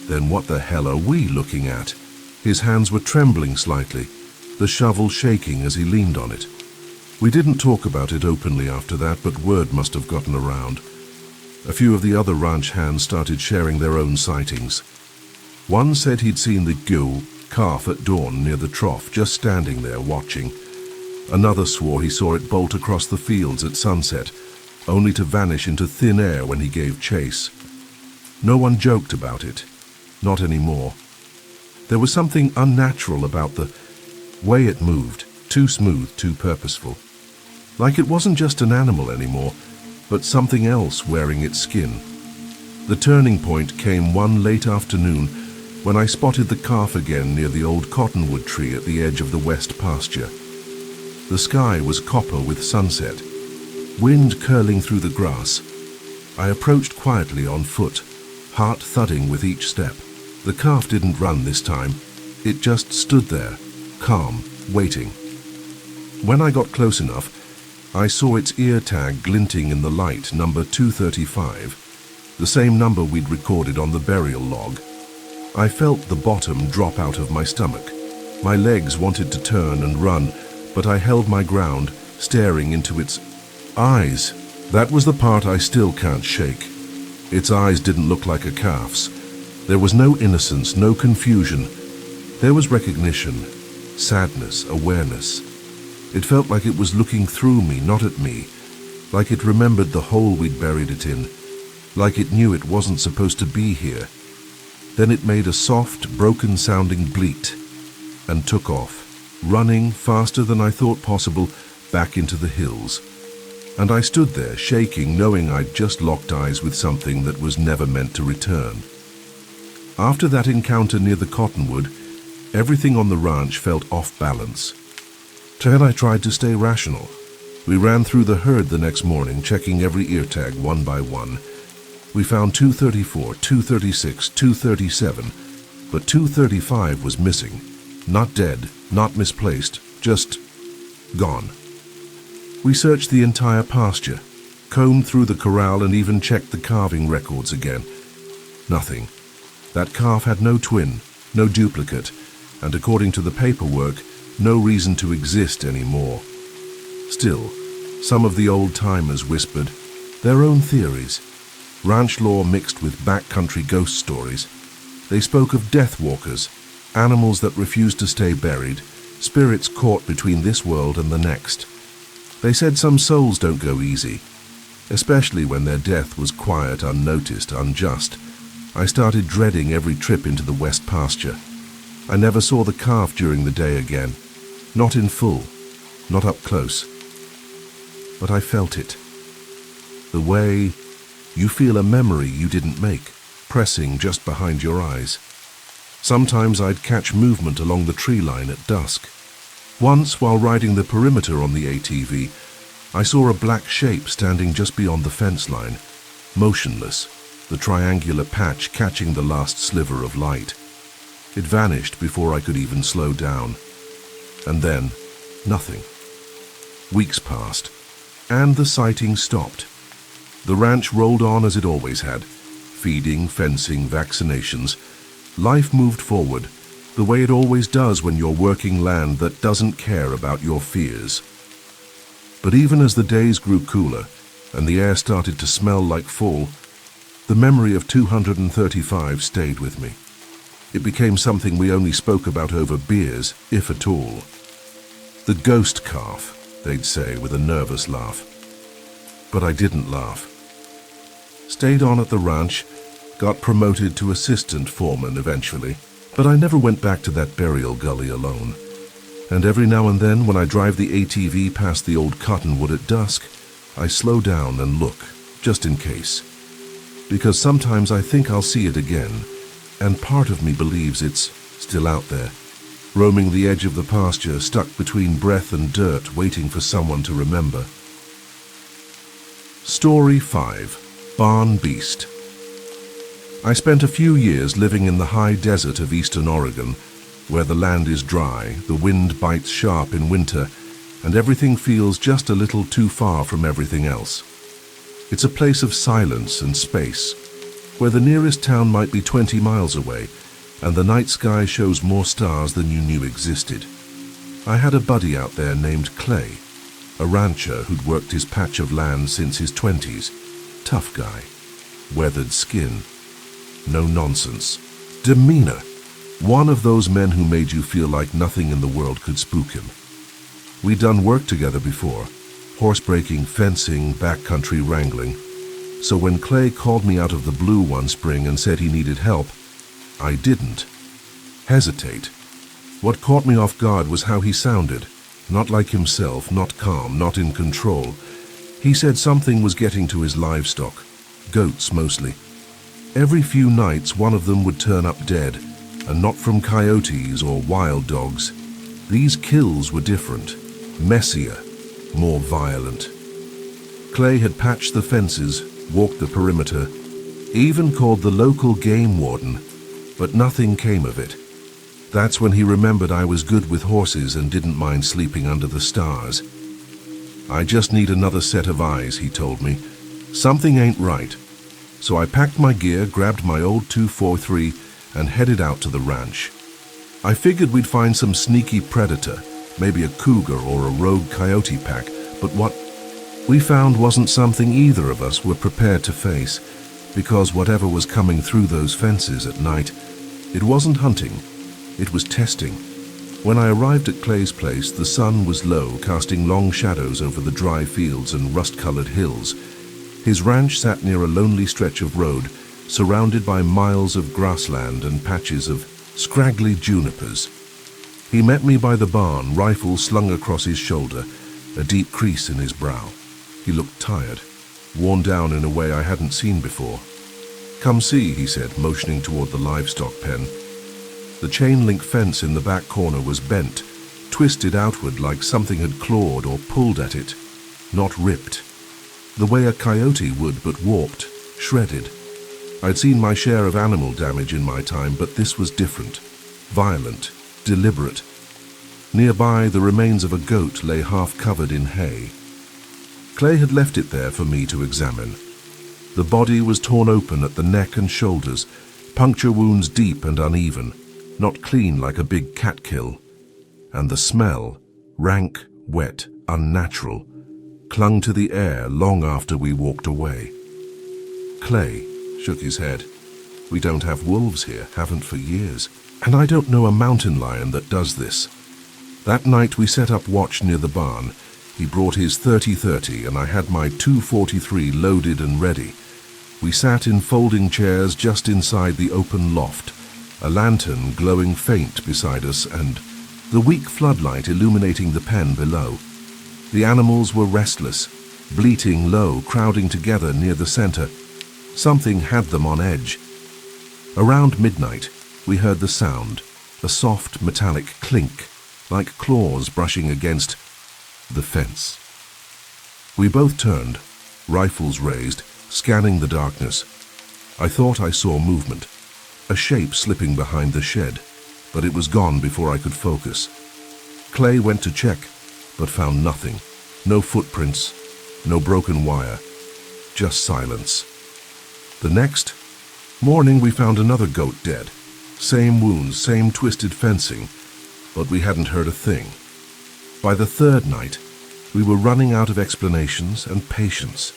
[SPEAKER 1] "Then what the hell are we looking at?" His hands were trembling slightly, the shovel shaking as he leaned on it. We didn't talk about it openly after that, but word must have gotten around. A few of the other ranch hands started sharing their own sightings. One said he'd seen the calf at dawn near the trough, just standing there watching. Another swore he saw it bolt across the fields at sunset, only to vanish into thin air when he gave chase. No one joked about it, not anymore. There was something unnatural about the way it moved, too smooth, too purposeful. Like it wasn't just an animal anymore, but something else wearing its skin. The turning point came one late afternoon when I spotted the calf again near the old cottonwood tree at the edge of the west pasture. The sky was copper with sunset, wind curling through the grass. I approached quietly on foot, heart thudding with each step. The calf didn't run this time. It just stood there, calm, waiting. When I got close enough, I saw its ear tag glinting in the light, number 235, the same number we'd recorded on the burial log. I felt the bottom drop out of my stomach. My legs wanted to turn and run, but I held my ground, staring into its eyes. That was the part I still can't shake. Its eyes didn't look like a calf's. There was no innocence, no confusion. There was recognition, sadness, awareness. It felt like it was looking through me, not at me, like it remembered the hole we'd buried it in, like it knew it wasn't supposed to be here. Then it made a soft, broken-sounding bleat and took off, running faster than I thought possible back into the hills. And I stood there, shaking, knowing I'd just locked eyes with something that was never meant to return. After that encounter near the cottonwood, everything on the ranch felt off balance. Then I tried to stay rational. We ran through the herd the next morning, checking every ear tag one by one. We found 234, 236, 237, but 235 was missing. Not dead, not misplaced, just gone. We searched the entire pasture, combed through the corral and even checked the calving records again. Nothing. That calf had no twin, no duplicate, and according to the paperwork, no reason to exist anymore. Still, some of the old-timers whispered their own theories. ranch lore mixed with backcountry ghost stories. They spoke of death walkers, animals that refuse to stay buried, spirits caught between this world and the next. They said some souls don't go easy, especially when their death was quiet, unnoticed, unjust. I started dreading every trip into the west pasture. I never saw the calf during the day again, not in full, not up close. But I felt it. The way you feel a memory you didn't make, pressing just behind your eyes. Sometimes I'd catch movement along the tree line at dusk. Once, while riding the perimeter on the ATV, I saw a black shape standing just beyond the fence line, motionless, the triangular patch catching the last sliver of light. It vanished before I could even slow down. And then, nothing. Weeks passed, and the sighting stopped. The ranch rolled on as it always had. Feeding, fencing, vaccinations. Life moved forward, the way it always does when you're working land that doesn't care about your fears. But even as the days grew cooler and the air started to smell like fall, the memory of 235 stayed with me. It became something we only spoke about over beers, if at all. The ghost calf, they'd say with a nervous laugh. But I didn't laugh. Stayed on at the ranch, got promoted to assistant foreman eventually, but I never went back to that burial gully alone. And every now and then, when I drive the ATV past the old cottonwood at dusk, I slow down and look, just in case. Because sometimes I think I'll see it again, and part of me believes it's still out there, roaming the edge of the pasture, stuck between breath and dirt, waiting for someone to remember. Story 5. Barn Beast. I spent a few years living in the high desert of eastern Oregon, where the land is dry, the wind bites sharp in winter, and everything feels just a little too far from everything else. It's a place of silence and space, where the nearest town might be 20 miles away, and the night sky shows more stars than you knew existed. I had a buddy out there named Clay, a rancher who'd worked his patch of land since his 20s. Tough guy, weathered skin, no nonsense, demeanor. One of those men who made you feel like nothing in the world could spook him. We'd done work together before, horse-breaking, fencing, backcountry wrangling. So when Clay called me out of the blue one spring and said he needed help, I didn't hesitate. What caught me off guard was how he sounded. Not like himself, not calm, not in control. He said something was getting to his livestock, goats mostly. Every few nights one of them would turn up dead, and not from coyotes or wild dogs. These kills were different, messier, more violent. Clay had patched the fences, walked the perimeter, even called the local game warden, but nothing came of it. That's when he remembered I was good with horses and didn't mind sleeping under the stars. I just need another set of eyes, he told me. Something ain't right. So I packed my gear, grabbed my old 243, and headed out to the ranch. I figured we'd find some sneaky predator, maybe a cougar or a rogue coyote pack, but what we found wasn't something either of us were prepared to face, because whatever was coming through those fences at night, it wasn't hunting, it was testing. When I arrived at Clay's place, the sun was low, casting long shadows over the dry fields and rust-colored hills. His ranch sat near a lonely stretch of road, surrounded by miles of grassland and patches of scraggly junipers. He met me by the barn, rifle slung across his shoulder, a deep crease in his brow. He looked tired, worn down in a way I hadn't seen before. "Come see," he said, motioning toward the livestock pen. The chain-link fence in the back corner was bent, twisted outward like something had clawed or pulled at it, not ripped. The way a coyote would, but warped, shredded. I'd seen my share of animal damage in my time, but this was different, violent, deliberate. Nearby, the remains of a goat lay half-covered in hay. Clay had left it there for me to examine. The body was torn open at the neck and shoulders, puncture wounds deep and uneven, not clean like a big cat kill. And the smell, rank, wet, unnatural, clung to the air long after we walked away. Clay shook his head. We don't have wolves here, haven't for years. And I don't know a mountain lion that does this. That night we set up watch near the barn. He brought his 30-30 and I had my 243 loaded and ready. We sat in folding chairs just inside the open loft, a lantern glowing faint beside us and the weak floodlight illuminating the pen below. The animals were restless, bleating low, crowding together near the center. Something had them on edge. Around midnight, we heard the sound, a soft metallic clink, like claws brushing against the fence. We both turned, rifles raised, scanning the darkness. I thought I saw movement, a shape slipping behind the shed, but it was gone before I could focus. Clay went to check, but found nothing. No footprints, no broken wire, just silence. The next morning we found another goat dead. Same wounds, same twisted fencing, but we hadn't heard a thing. By the third night, we were running out of explanations and patience.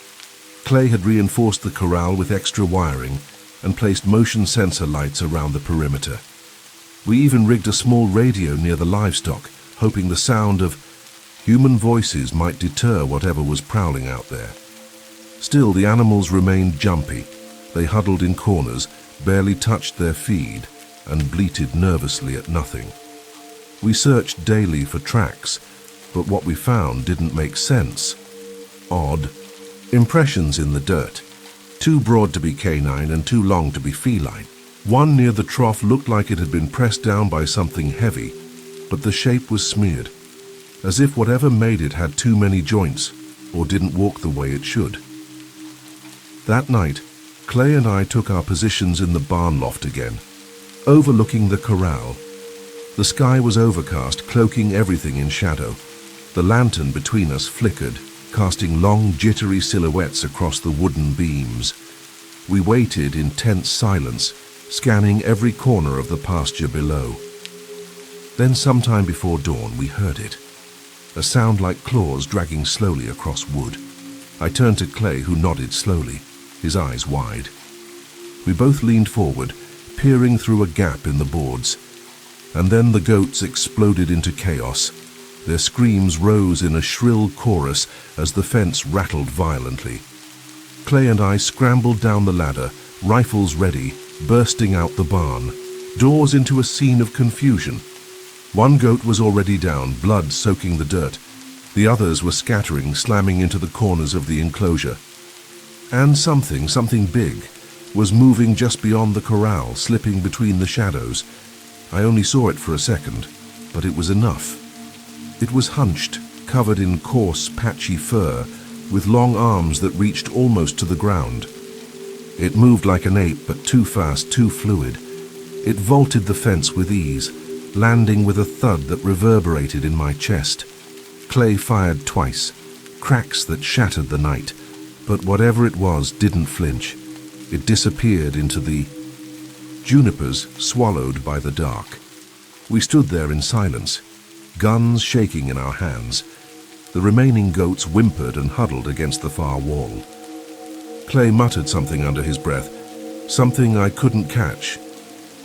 [SPEAKER 1] Clay had reinforced the corral with extra wiring and placed motion sensor lights around the perimeter. We even rigged a small radio near the livestock, hoping the sound of human voices might deter whatever was prowling out there. Still, the animals remained jumpy. They huddled in corners, barely touched their feed, and bleated nervously at nothing. We searched daily for tracks, but what we found didn't make sense. Odd. Impressions in the dirt. Too broad to be canine and too long to be feline. One near the trough looked like it had been pressed down by something heavy, but the shape was smeared, as if whatever made it had too many joints or didn't walk the way it should. That night, Clay and I took our positions in the barn loft again, overlooking the corral. The sky was overcast, cloaking everything in shadow. The lantern between us flickered, casting long, jittery silhouettes across the wooden beams. We waited in tense silence, scanning every corner of the pasture below. Then sometime before dawn we heard it, a sound like claws dragging slowly across wood. I turned to Clay, who nodded slowly, his eyes wide. We both leaned forward, peering through a gap in the boards, and then the goats exploded into chaos. Their screams rose in a shrill chorus as the fence rattled violently. Clay and I scrambled down the ladder, rifles ready, bursting out the barn, doors into a scene of confusion. One goat was already down, blood soaking the dirt. The others were scattering, slamming into the corners of the enclosure. And something big, was moving just beyond the corral, slipping between the shadows. I only saw it for a second, but it was enough. It was hunched, covered in coarse, patchy fur, with long arms that reached almost to the ground. It moved like an ape, but too fast, too fluid. It vaulted the fence with ease, landing with a thud that reverberated in my chest. Clay fired twice, cracks that shattered the night, but whatever it was didn't flinch. It disappeared into the junipers, swallowed by the dark. We stood there in silence, guns shaking in our hands. The remaining goats whimpered and huddled against the far wall. Clay muttered something under his breath, something I couldn't catch.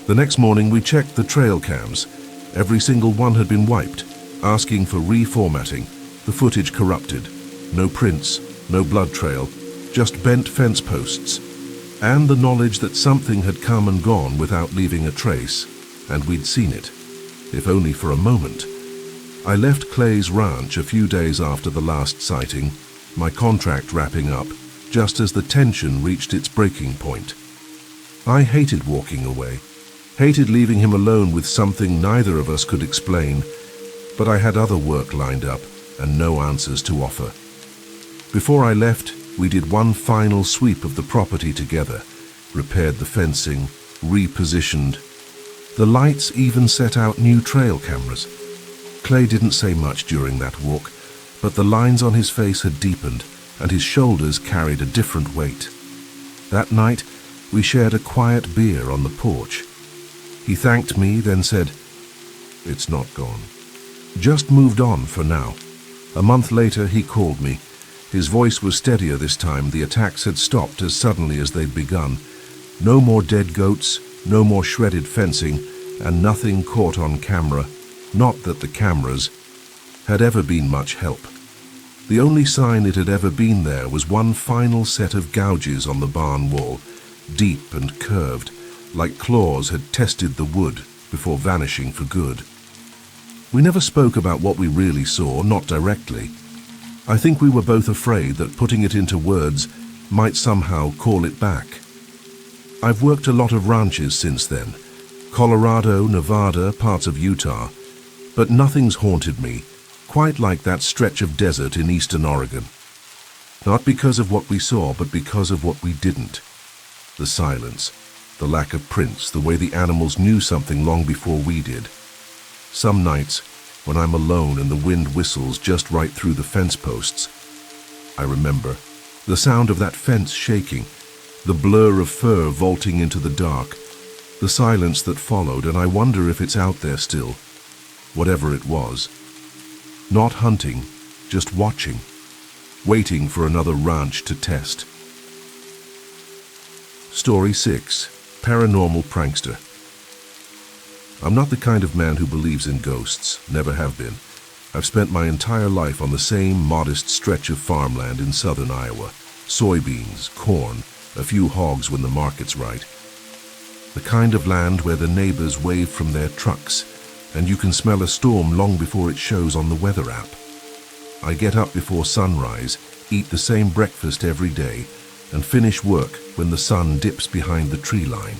[SPEAKER 1] The next morning we checked the trail cams. Every single one had been wiped, asking for reformatting, the footage corrupted. No prints, no blood trail, just bent fence posts, and the knowledge that something had come and gone without leaving a trace, and we'd seen it, if only for a moment. I left Clay's ranch a few days after the last sighting, my contract wrapping up, just as the tension reached its breaking point. I hated walking away, hated leaving him alone with something neither of us could explain, but I had other work lined up and no answers to offer. Before I left, we did one final sweep of the property together, repaired the fencing, repositioned. The lights even set out new trail cameras. Clay didn't say much during that walk, but the lines on his face had deepened and his shoulders carried a different weight. That night, we shared a quiet beer on the porch. He thanked me, then said, "It's not gone. Just moved on for now." A month later, he called me, His voice was steadier this time. The attacks had stopped as suddenly as they'd begun. No more dead goats, no more shredded fencing, and nothing caught on camera. Not that the cameras had ever been much help. The only sign it had ever been there was one final set of gouges on the barn wall, deep and curved, like claws had tested the wood before vanishing for good. We never spoke about what we really saw, not directly. I think we were both afraid that putting it into words might somehow call it back. I've worked a lot of ranches since then, Colorado, Nevada, parts of Utah, but nothing's haunted me quite like that stretch of desert in eastern Oregon. Not because of what we saw, but because of what we didn't. The silence, the lack of prints, the way the animals knew something long before we did. Some nights, when I'm alone and the wind whistles just right through the fence posts, I remember the sound of that fence shaking, the blur of fur vaulting into the dark, the silence that followed, and I wonder if it's out there still, whatever it was. Not hunting, just watching, waiting for another ranch to test. Story 6. Paranormal Prankster. I'm not the kind of man who believes in ghosts, never have been. I've spent my entire life on the same modest stretch of farmland in southern Iowa. Soybeans, corn, a few hogs when the market's right. The kind of land where the neighbors wave from their trucks, and you can smell a storm long before it shows on the weather app. I get up before sunrise, eat the same breakfast every day, and finish work when the sun dips behind the tree line.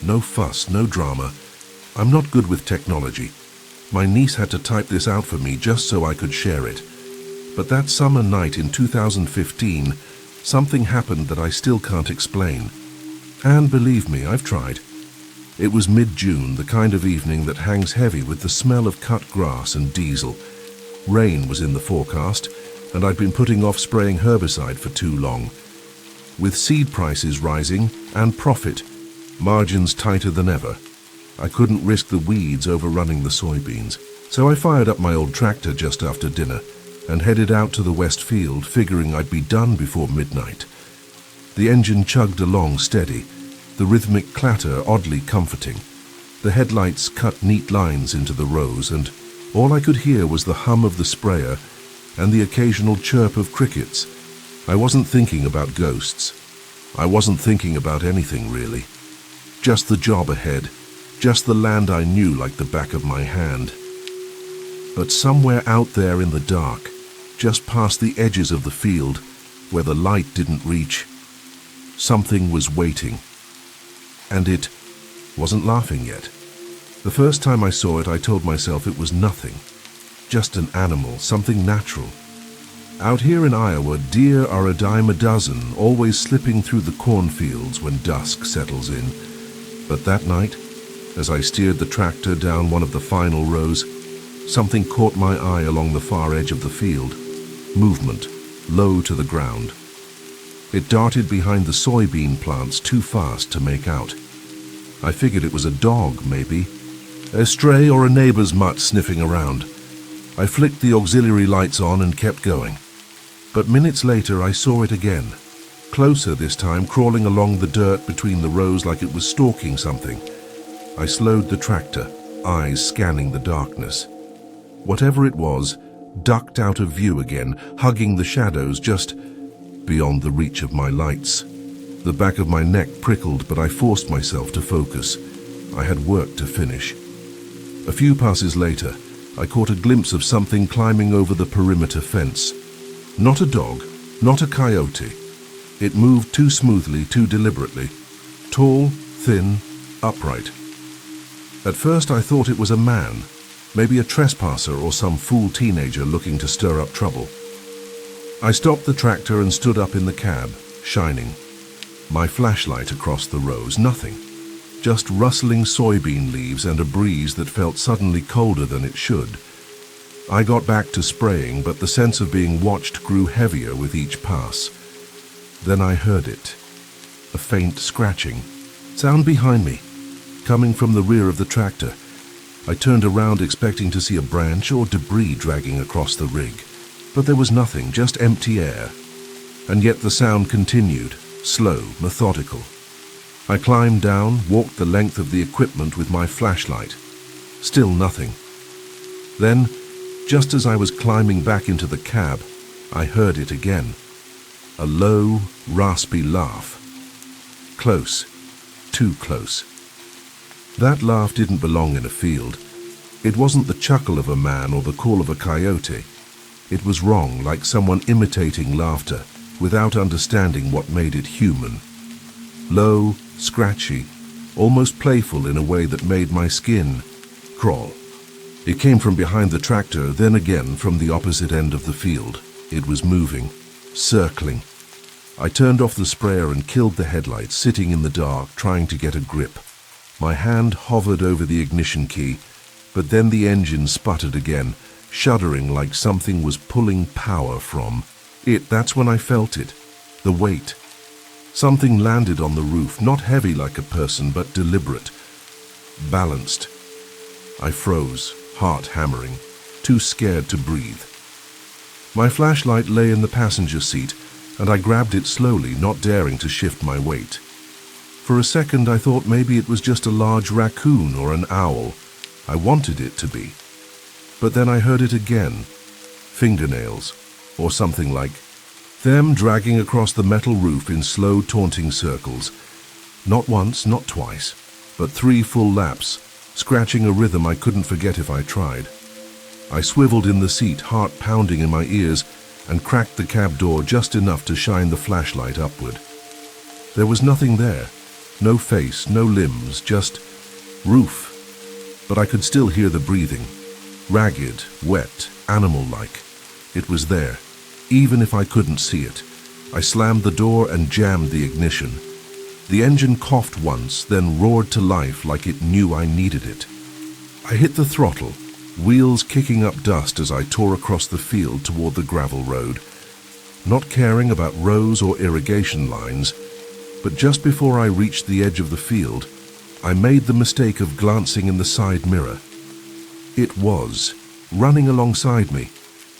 [SPEAKER 1] No fuss, no drama. I'm not good with technology. My niece had to type this out for me just so I could share it. But that summer night in 2015, something happened that I still can't explain. And believe me, I've tried. It was mid-June, the kind of evening that hangs heavy with the smell of cut grass and diesel. Rain was in the forecast, and I'd been putting off spraying herbicide for too long. With seed prices rising and profit margins tighter than ever, I couldn't risk the weeds overrunning the soybeans. So I fired up my old tractor just after dinner and headed out to the west field, figuring I'd be done before midnight. The engine chugged along steady, the rhythmic clatter oddly comforting. The headlights cut neat lines into the rows, and all I could hear was the hum of the sprayer and the occasional chirp of crickets. I wasn't thinking about ghosts. I wasn't thinking about anything, really. Just the job ahead, just the land I knew like the back of my hand. But somewhere out there in the dark, just past the edges of the field, where the light didn't reach, something was waiting. And it wasn't laughing yet. The first time I saw it, I told myself it was nothing. Just an animal, something natural. Out here in Iowa, deer are a dime a dozen, always slipping through the cornfields when dusk settles in. But that night, as I steered the tractor down one of the final rows, something caught my eye along the far edge of the field. Movement, low to the ground. It darted behind the soybean plants too fast to make out. I figured it was a dog, maybe. A stray or a neighbor's mutt sniffing around. I flicked the auxiliary lights on and kept going. But minutes later I saw it again. Closer this time, crawling along the dirt between the rows like it was stalking something. I slowed the tractor, eyes scanning the darkness. Whatever it was, ducked out of view again, hugging the shadows just beyond the reach of my lights. The back of my neck prickled, but I forced myself to focus. I had work to finish. A few passes later, I caught a glimpse of something climbing over the perimeter fence. Not a dog, not a coyote. It moved too smoothly, too deliberately. Tall, thin, upright. At first I thought it was a man, maybe a trespasser or some fool teenager looking to stir up trouble. I stopped the tractor and stood up in the cab, shining. My flashlight across the rows, nothing. Just rustling soybean leaves and a breeze that felt suddenly colder than it should. I got back to spraying, but the sense of being watched grew heavier with each pass. Then I heard it. A faint scratching. Sound behind me, coming from the rear of the tractor. I turned around expecting to see a branch or debris dragging across the rig. But there was nothing, just empty air. And yet the sound continued, slow, methodical. I climbed down, walked the length of the equipment with my flashlight. Still nothing. Then, just as I was climbing back into the cab, I heard it again. A low, raspy laugh. Close. Too close. That laugh didn't belong in a field. It wasn't the chuckle of a man or the call of a coyote. It was wrong, like someone imitating laughter, without understanding what made it human. Low, scratchy, almost playful in a way that made my skin crawl. It came from behind the tractor, then again from the opposite end of the field. It was moving, circling. I turned off the sprayer and killed the headlights, sitting in the dark, trying to get a grip. My hand hovered over the ignition key, but then the engine sputtered again, shuddering like something was pulling power from it. That's when I felt it, the weight. Something landed on the roof, not heavy like a person, but deliberate, balanced. I froze, heart hammering, too scared to breathe. My flashlight lay in the passenger seat, and I grabbed it slowly, not daring to shift my weight. For a second I thought maybe it was just a large raccoon or an owl. I wanted it to be. But then I heard it again. Fingernails, or something like them, dragging across the metal roof in slow, taunting circles. Not once, not twice, but 3 full laps, scratching a rhythm I couldn't forget if I tried. I swiveled in the seat, heart pounding in my ears, and cracked the cab door just enough to shine the flashlight upward. There was nothing there. No face, no limbs, just roof. But I could still hear the breathing. Ragged, wet, animal-like. It was there, even if I couldn't see it. I slammed the door and jammed the ignition. The engine coughed once, then roared to life like it knew I needed it. I hit the throttle, wheels kicking up dust as I tore across the field toward the gravel road, not caring about rows or irrigation lines. But just before I reached the edge of the field, I made the mistake of glancing in the side mirror. It was, running alongside me,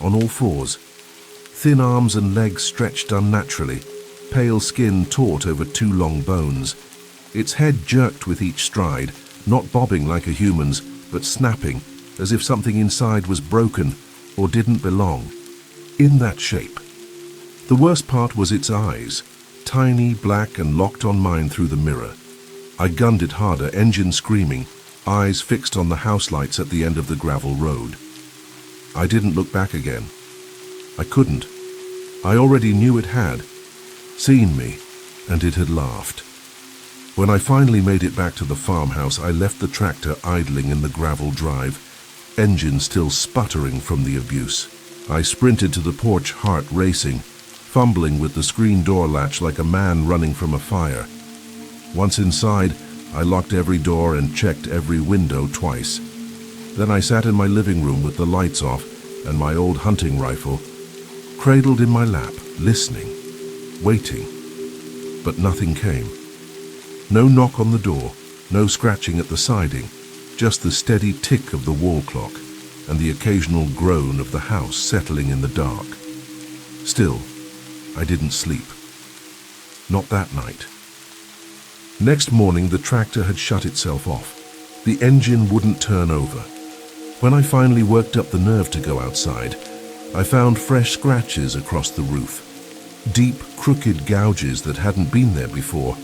[SPEAKER 1] on all fours. Thin arms and legs stretched unnaturally, pale skin taut over 2 long bones. Its head jerked with each stride, not bobbing like a human's, but snapping, as if something inside was broken or didn't belong. In that shape. The worst part was its eyes, tiny, black, and locked on mine through the mirror. I gunned it harder, engine screaming, eyes fixed on the house lights at the end of the gravel road. I didn't look back again. I couldn't. I already knew it had seen me, and it had laughed. When I finally made it back to the farmhouse, I left the tractor idling in the gravel drive, engine still sputtering from the abuse. I sprinted to the porch, heart racing, fumbling with the screen door latch like a man running from a fire. Once inside, I locked every door and checked every window twice. Then I sat in my living room with the lights off and my old hunting rifle, cradled in my lap, listening, waiting. But nothing came. No knock on the door, no scratching at the siding, just the steady tick of the wall clock and the occasional groan of the house settling in the dark. Still, I didn't sleep. Not that night. Next morning, the tractor had shut itself off. The engine wouldn't turn over. When I finally worked up the nerve to go outside, I found fresh scratches across the roof. Deep, crooked gouges that hadn't been there before.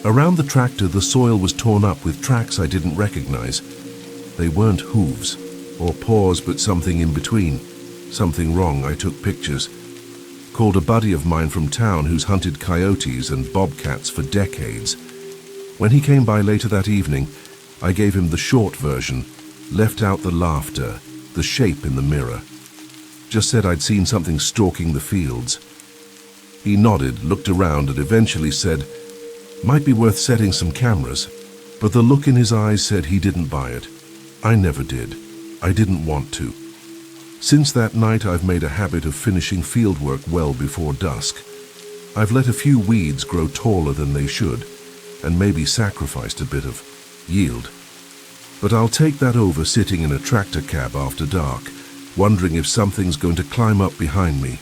[SPEAKER 1] Around the tractor, the soil was torn up with tracks I didn't recognize. They weren't hooves or paws, but something in between. Something wrong. I took pictures. Called a buddy of mine from town who's hunted coyotes and bobcats for decades. When he came by later that evening, I gave him the short version, left out the laughter, the shape in the mirror. Just said I'd seen something stalking the fields. He nodded, looked around, and eventually said, "Might be worth setting some cameras," but the look in his eyes said he didn't buy it. I never did. I didn't want to. Since that night, I've made a habit of finishing fieldwork well before dusk. I've let a few weeds grow taller than they should, and maybe sacrificed a bit of yield. But I'll take that over sitting in a tractor cab after dark, wondering if something's going to climb up behind me.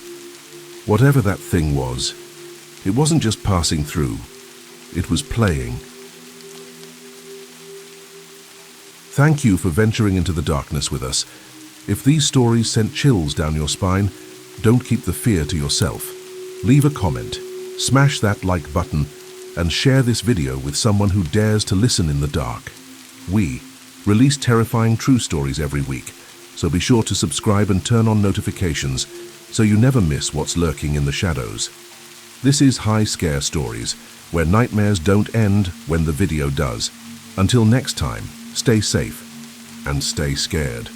[SPEAKER 1] Whatever that thing was, it wasn't just passing through, it was playing. Thank you for venturing into the darkness with us. If these stories sent chills down your spine, don't keep the fear to yourself. Leave a comment, smash that like button, and share this video with someone who dares to listen in the dark. We release terrifying true stories every week, so be sure to subscribe and turn on notifications so you never miss what's lurking in the shadows. This is High Scare Stories, where nightmares don't end when the video does. Until next time, stay safe and stay scared.